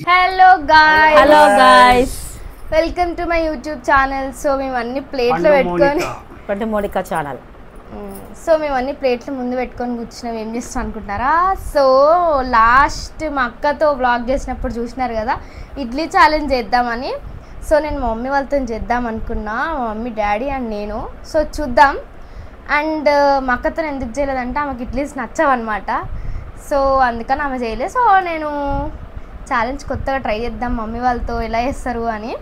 Hello guys welcome to my YouTube channel. So మేము అన్ని ప్లేట్లో పెట్టుకొని పండు మోనికా ఛానల్. సో మేము అన్ని ప్లేట్లు ముందు పెట్టుకొని కూర్చున్నాం. ఏం చేస్తాం అనుకుంటున్నారా? సో లాస్ట్ మా అక్కతో వ్లాగ్ చేసినప్పుడు చూసినారు కదా, ఇడ్లీ ఛాలెంజ్ చేద్దామని. సో నేను మా మమ్మీ వాళ్ళతో చేద్దాం అనుకున్నా, మా మమ్మీ డాడీ అండ్ నేను. సో చూద్దాం. అండ్ మా అక్కతో ఎందుకు చేయలేదంటే ఆమెకి ఇడ్లీస్ నచ్చవన్నమాట. సో అందుకని ఆమె చేయలేదు. సో నేను ఛాలెంజ్ కొత్తగా ట్రై చేద్దాం మమ్మీ వాళ్ళతో ఎలా చేస్తారు అని.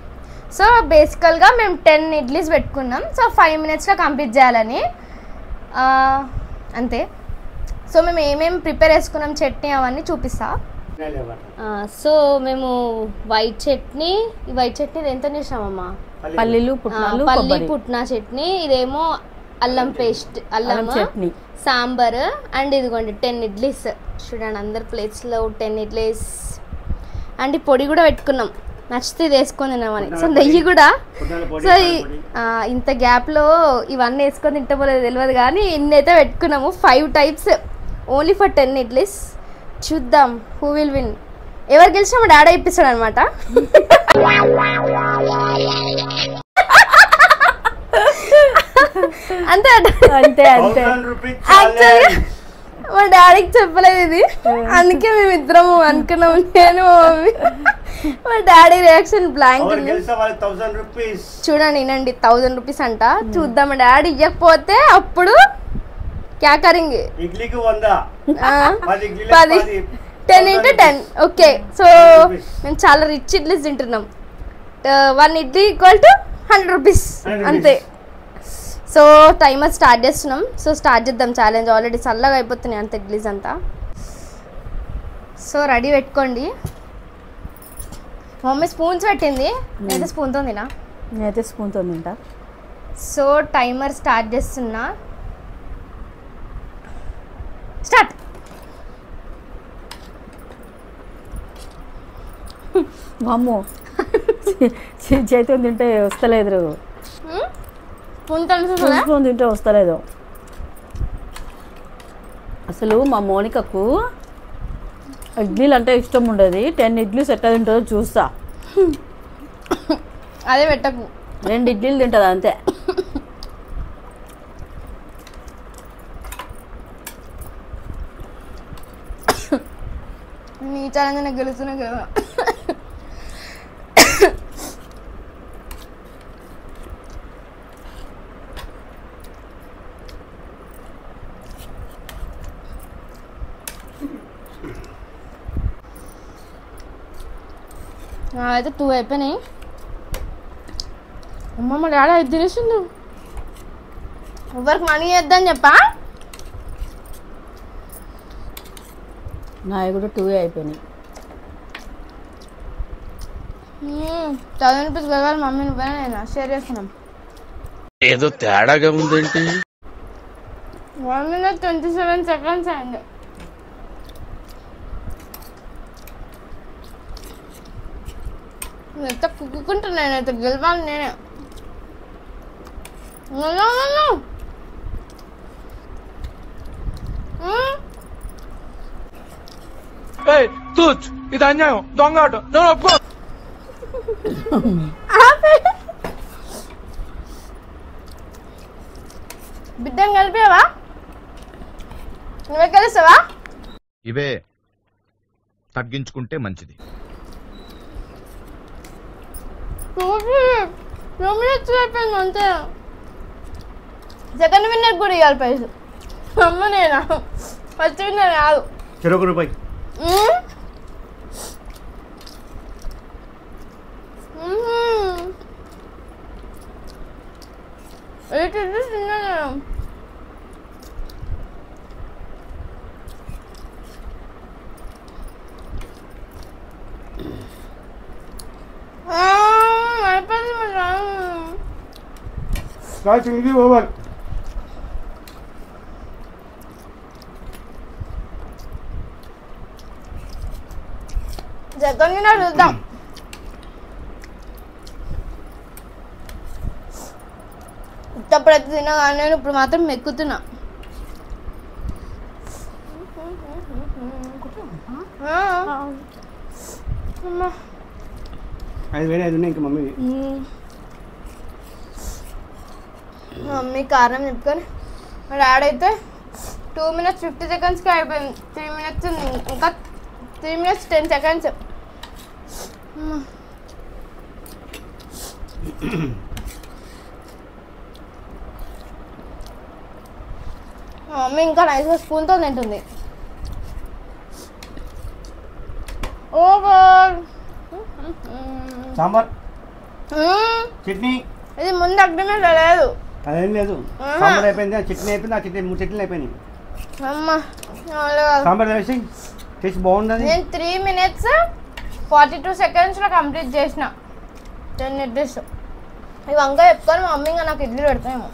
సో బేసికల్గా మేము 10 ఇడ్లీస్ పెట్టుకున్నాం. సో 5 minutesలో కంప్లీట్ చేయాలని అంతే. సో మేము ఏమేమి ప్రిపేర్ చేసుకున్నాం, చట్నీ అవన్నీ చూపిస్తా. సో మేము వైట్ చట్నీ, ఈ వైట్ చట్నీ ఎంత చేసినామమ్మా? పల్లి పుట్నా చట్నీ. ఇదేమో అల్లం పేస్ట్, అల్లం చట్నీ, సాంబార్. అండ్ ఇదిగోండి 10 ఇడ్లీస్ చూడండి, అందరి ప్లేట్స్లో 10 ఇడ్లీస్. అండ్ ఈ పొడి కూడా పెట్టుకున్నాం, నచ్చితే ఇది వేసుకొని తిన్నామని. సో నెయ్యి కూడా. సో ఇంత గ్యాప్లో ఇవన్నీ వేసుకొని తింటపోలేదు తెలియదు, కానీ ఇన్ని అయితే పెట్టుకున్నాము. 5 types ఓన్లీ ఫర్ 10 ఇడ్లీస్. చూద్దాం హూ విల్ విన్. ఎవరు గెలిచినా మా డాడీ ఇప్పిస్తాడు అనమాట. అంతే అంతే అంతే. యాక్చువల్లీ మా డాడీకి చెప్పలేదు ఇది, అందుకే మేము ఇద్దరం అనుకున్నాము, నేను మమ్మీ. మా డాడీ రియాక్షన్ బ్లాంక్. చూడండి వినండి, 1000 రూపీస్ అంట. చూద్దాం, మా డాడీ ఇవ్వకపోతే అప్పుడు క్యా కరింగ్. 10 into 10. ఓకే. సో మేము చాలా రిచ్ ఇడ్లీస్ తింటున్నాం. 1 ఇడ్లీ ఈక్వల్ టు 100 రూపీస్ అంతే. సో టైమర్ స్టార్ట్ చేస్తున్నాం. సో స్టార్ట్ చేద్దాం ఛాలెంజ్. ఆల్రెడీ చల్లగా అయిపోతున్నాయి అంత ఇడ్లీస్ అంతా. సో రెడీ పెట్టుకోండి. మమ్మీ స్పూన్స్ పెట్టింది, నేనైతే స్పూన్తో తినా. నేనైతే స్పూన్తో తింటా. సో టైమర్ స్టార్ట్ చేస్తున్నా. స్టార్ట్. అమ్మో, చేతితో తింటే వస్తలేదు, స్పూన్ తింటే వస్తలేదు. అసలు మా మోనికకు ఇడ్లీలు అంటే ఇష్టం ఉండదు. 10 ఇడ్లీస్ ఎట్లా తింటుందో చూస్తా. అదే పెట్టకు, 2 ఇడ్లీలు తింటుంది అంతే. నీ ఛాలెంజ్ నాకు గెలుస్తున్నా కదా. అయితే 2 అయిపోయినాయి. అమ్మమ్మ డాడీ 5 తినేసిండు. ఎవరికి మనీ వేద్దని చెప్పా. నా కూడా 2 అయిపోయినాయి. 1000 రూపీస్ కావాలి మమ్మీ, నువ్వే నేను షేర్ చేసుకున్నాం. ఏదో తేడాగా ఉందేంటి? 1 minute 27 seconds అయింది. ఎంత కుక్కుంటున్నా, నేనైతే గెలవాలి నేనే. ఇది అన్యాయం, దొంగ ఆట. బిడ్డను కలిపావా? నువ్వే కలుస్తావా? ఇవే తగ్గించుకుంటే మంచిది. 2 minutes అయిపోయింది అంతే. సెకండ్ విన్నర్ కూడా ఇవ్వాలి పైసలు. అమ్మ నేనా ఫస్ట్ విన్నర్ కాదు. రూపాయి. అయిపోయింది. ఓవర్. జగన్ చూద్దాం. ఇప్పుడైతే తిన్నా కానీ నేను ఇప్పుడు మాత్రం మెక్కుతున్నా. అమ్మా 5,000 ఉన్నాయి ఇంకా మమ్మీ. మమ్మీ కారణం చెప్పుకొని మా డాడీ అయితే 2 minutes 50 secondsకి అయిపోయింది. 3 minutes ఇంకా 3 minutes 10 seconds. మమ్మీ ఇంకా నైస్గా స్పూన్తో తింటుంది. సాంబార్ చట్నీ ఇది ముందు అగ్రిమెంట్ లేదు. అదేం లేదు. సాంబార్ అయిపోయింది, చట్నీ అయిపోయింది. ఆ చట్నీ 3 చట్నీలు అయిపోయినాయి. అమ్మ సాంబార్ వేసి టేస్ట్ బాగుంది. నేను 3 minutes 42 secondsలో కంప్లీట్ చేసిన 10 ఇడ్లీస్. ఇవి వంక చెప్పుకొని మా మమ్మీ ఇంకా నాకు ఇడ్లీ పెడతాయేమో.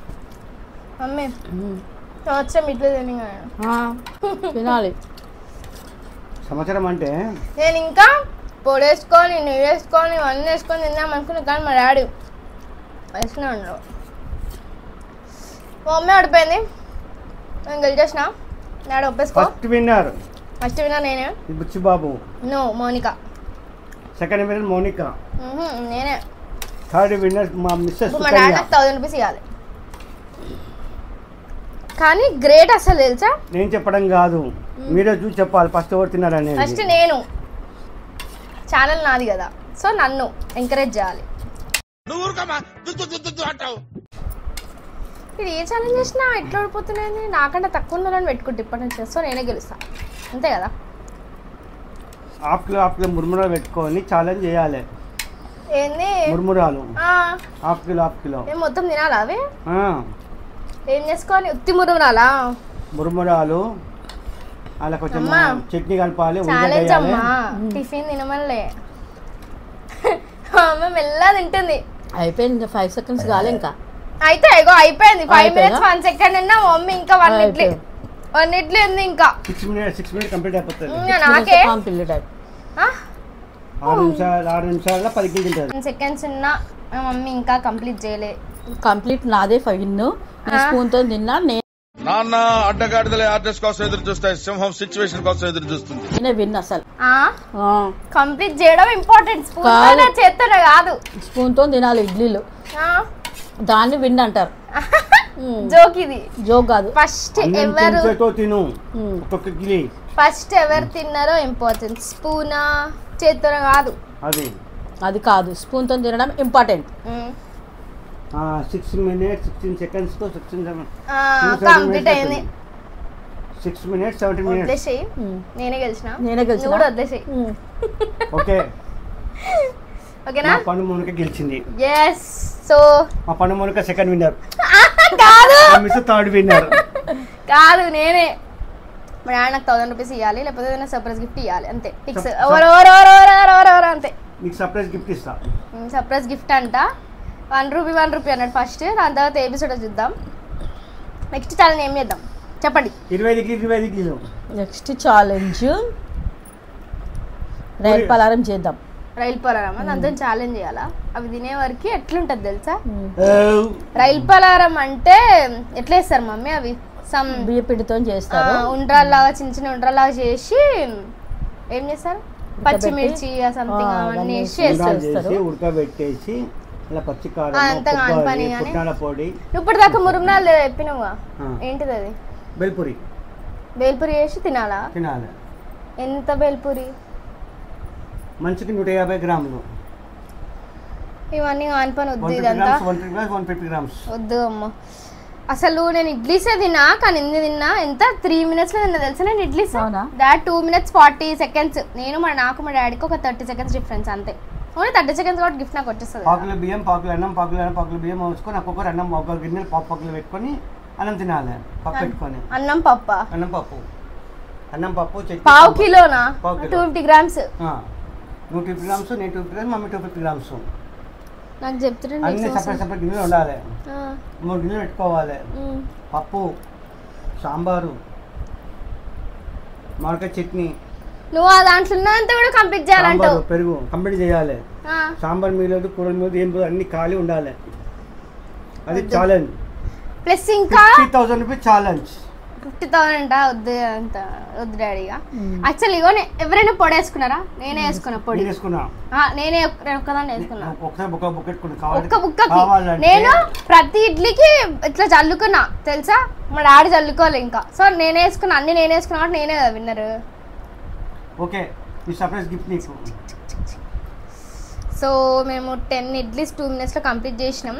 మమ్మీ సంవత్సరం ఇడ్లీ తిని తినాలి. సంవత్సరం అంటే నేను ఇంకా పొడి వేసుకొని నెయ్యి వేసుకొని ఇవన్నీ వేసుకొని తిందాం అనుకున్నా, కానీ మా డాడీ వేసుకునే ఉండవు. మా మమ్మీ ఓడిపోయింది, నేను గెలిచేసిన. డాడీ ఒప్పేసుకో. ఫస్ట్ విన్నర్ నేనే. Buchi Babu. No, Mounika. Second winner Mounika. నేనే. థర్డ్ విన్నర్ మా మిస్సెస్ మా డాడీ నాకు 1000 రూపీస్ ఇవ్వాలి. కానీ గ్రేట్ అసలు తెలుసా. నేను చెప్పడం కాదు, మీరే చూసి చెప్పాలి ఫస్ట్ ఎవరు తిన్నారనేది. ఫస్ట్ నేను, ఛానల్ నాది కదా, సో నన్ను ఎంకరేజ్ చేయాలి. ఇది ఏ ఛాలెంజ్ చేసినా ఎట్లా ఓడిపోతున్నాయి, నాకంటే తక్కువ ఉన్నారని పెట్టుకుంటే ఇప్పటి నుంచి. సో నేనే గెలుస్తా, అంతే కదా. హాఫ్ కిలో మురుమురాలు పెట్టుకొని ఛాలెంజ్ చేయాలి. ఏంది మురుమురాలు హాఫ్ కిలో మేము మొత్తం తినాలా అవి? ఆ, ఏం చేసుకోవాలి? ఉత్తి మురుమురాలా? మురుమురాలు అలా కొంచెం అమ్మా, చట్నీ కలపాలి. ఛాలెంజ్ అమ్మా, టిఫిన్ తినమనిలే. అమ్మ మెల్లగా తింటుంది. అయిపోయింది, ఇంకా 5 seconds కాలే. ఇంకా అయితే ఇగో అయిపోయింది. 5 minutes 1 second అన్నా. మమ్మీ ఇంకా 1 ఇడ్లీ ఉంది. ఇంకా 6 minutes కంప్లీట్ అయిపోతుంది. నాకే కంప్లీట్ అయిపోయింది. 6 నిమిషాల్లో 10 కిలో తింటారు. 10 seconds ఉన్నా మా మమ్మీ ఇంకా కంప్లీట్ చేయలే. కంప్లీట్ నాదే ఫైన్. స్పూన్తో తిన్నా. నాన్న అడ్డగాడిదలే ఆర్డర్స్ కోసం ఎదురు చూస్తాయి, సింహం సిచ్యువేషన్ కోసం ఎదురు చూస్తుంది. నేనే విన్ అసలు. కంప్లీట్ చేయడం ఇంపార్టెంట్, స్పూన్ చేస్తూనే కాదు. స్పూన్తో తినాలి ఇడ్లీలు, దాన్ని విన్ అంటారు. జోక్ ఇది, జోక్ కాదు. ఫస్ట్ ఎవరు తిను ఒక్కొక్క గిలి. ఫస్ట్ ఎవరు తిన్నారో ఇంపార్టెంట్, స్పూనా చేత్తోనే కాదు. అది కాదు, స్పూన్తో తినడం ఇంపార్టెంట్. 6 minutes 16 seconds తో 16 కంప్లీట్ అయింది. 6 minutes 17 minutes. వదిలేసేయి, నేనే గెలిచిన. నువ్వు కూడా వదిలేసేయి. ఓకే ఓకేనా? పండు మౌనిక గెలిచింది. ఎస్. సో మా పండు మౌనిక సెకండ్ విన్నర్ కాదు, మిస్ థర్డ్ విన్నర్ కాదు నేనే. మా డాడీ నాకు 1000 రూపీస్ ఇవ్వాలి, లేకపోతే ఏదైనా సర్ప్రైజ్ గిఫ్ట్ ఇవ్వాలి, అంతే. ఫిక్స్. అంతే. నీకు సర్ప్రైజ్ గిఫ్ట్ ఇస్తా. సర్ప్రైజ్ గిఫ్ట్ అంట. 1 రూపీ అన్నాడు ఫస్ట్. దాని తర్వాత ఎపిసోడ్ చూద్దాం. నెక్స్ట్ ఛాలెంజ్ ఏం చేద్దాం చెప్పండి. 25 కిలో. నెక్స్ట్ ఛాలెంజ్ రైలు పలారం చేద్దాం. రైలు పలారం దాంతో ఛాలెంజ్ చేయాలా? అవి తినే వరకు ఎట్లుంటది తెలుసా? రైలు పలారం అంటే ఎట్లా వేస్తారు మమ్మీ? అవి సమ్ బియ్య పిండితో చేస్తారు. ఉండ్రాల్లాగా చిన్న ఉండ్రాల్లాగా చేసి ఏం చేస్తారు? పచ్చిమిర్చి సంథింగ్ అవన్నీ వేసి ఉడకబెట్టేసి పొడి. ఇప్పటిదాకా మురుమునాలు చెప్పినావుగా, ఏంటిది అది? బేల్పూరి. బేల్పూరి వేసి తినాలా? తినాలి. ఎంత బేల్పూరి? మంచికి 150 గ్రాములు. ఇవన్నీ ఆన్పని వద్దు, ఇదంతా 150 grams వద్దు అమ్మ. అసలు నేను ఇడ్లీసే తిన్నా, కానీ ఎన్ని తిన్నా ఎంత 3 minutes లో తిన్నా తెలుసా నేను ఇడ్లీస్. That 2 minutes 40 seconds. నేను నాకు మా డాడీకి ఒక 30 seconds డిఫరెన్స్ అంతే. ఓన్లీ 30 seconds కూడా గిఫ్ట్ నాకు వచ్చేస్తుంది. పాకులు బియ్యం, పాకులు అన్నం, పాకులు బియ్యం వేసుకొని ఒక్కొక్కరు అన్నం ఒక గిన్నెలు పాకులు పెట్టుకొని అన్నం తినాలి. పప్పు పెట్టుకొని అన్నం పప్పు చట్నీ. పావు కిలోనా? 250 grams. 150 grams, నేను 250 grams, మమ్మీ 250 grams. నాకు చెప్తున్నాను అన్ని సపరేట్ గిన్నెలు ఉండాలి. 3 గిన్నెలు పెట్టుకోవాలి. పప్పు, సాంబారు, మామిడికాయ చట్నీ. నువ్వు ఆ దాంట్లో ఉన్నంతా కూడా కంప్లీట్ చేయాలంటావు. పెరుగు కంప్లీట్ చేయాలి. సాంబార్ మీలేదు, కూరల మీద ఏం అన్ని ఖాళీ ఉండాలి. అది ఛాలెంజ్. ప్లస్ ఇంకా 50,000 రూపీస్ ఛాలెంజ్. 50,000 అంట వద్దు అంత వద్దు డాడీగా యాక్చువల్లీ ఇగో ఎవరైనా పొడి వేసుకున్నారా నేనే వేసుకున్నా పొడి నేనే ఒక్కదాన్ని వేసుకున్నా ఒక్క బుక్కకి నేను ప్రతి ఇడ్లీకి ఇట్లా చల్లుకున్నా తెలుసా మా డాడీ చల్లుకోవాలి ఇంకా సో నేనే వేసుకున్నా అన్ని నేనే వేసుకున్నా నేనే కదా విన్నర్ ఓకే ఈ సర్ప్రైజ్ గిఫ్ట్ నీకు సో మేము 10 ఇడ్లీస్ 2 minutesలో కంప్లీట్ చేసినాం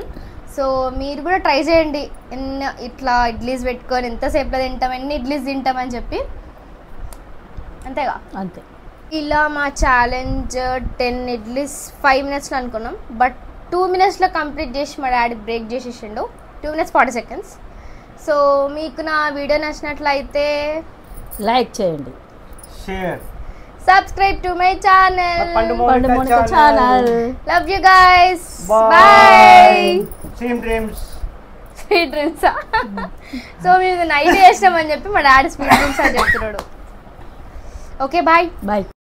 సో మీరు కూడా ట్రై చేయండి ఇట్లా ఇడ్లీస్ పెట్టుకొని ఎంతసేపులో తింటాం ఎన్ని ఇడ్లీస్ తింటామని చెప్పి అంతేగా అంతే ఇలా మా ఛాలెంజ్ 10 ఇడ్లీస్ 5 minutesలో అనుకున్నాం బట్ 2 minutesలో కంప్లీట్ చేసి మా డాడీ బ్రేక్ చేసేసిండు 2 minutes 40 seconds సో మీకు నా వీడియో నచ్చినట్లయితే లైక్ చేయండి share subscribe to my channel Pandu Monica channel. Love you guys. Bye. Same dreams. Sweet dreams. So మేము నైట్ చేస్తామని చెప్పి మా డాడీ స్వీట్ డ్రీమ్స్ అని చెప్తున్నాడు ఓకే బాయ్ బాయ్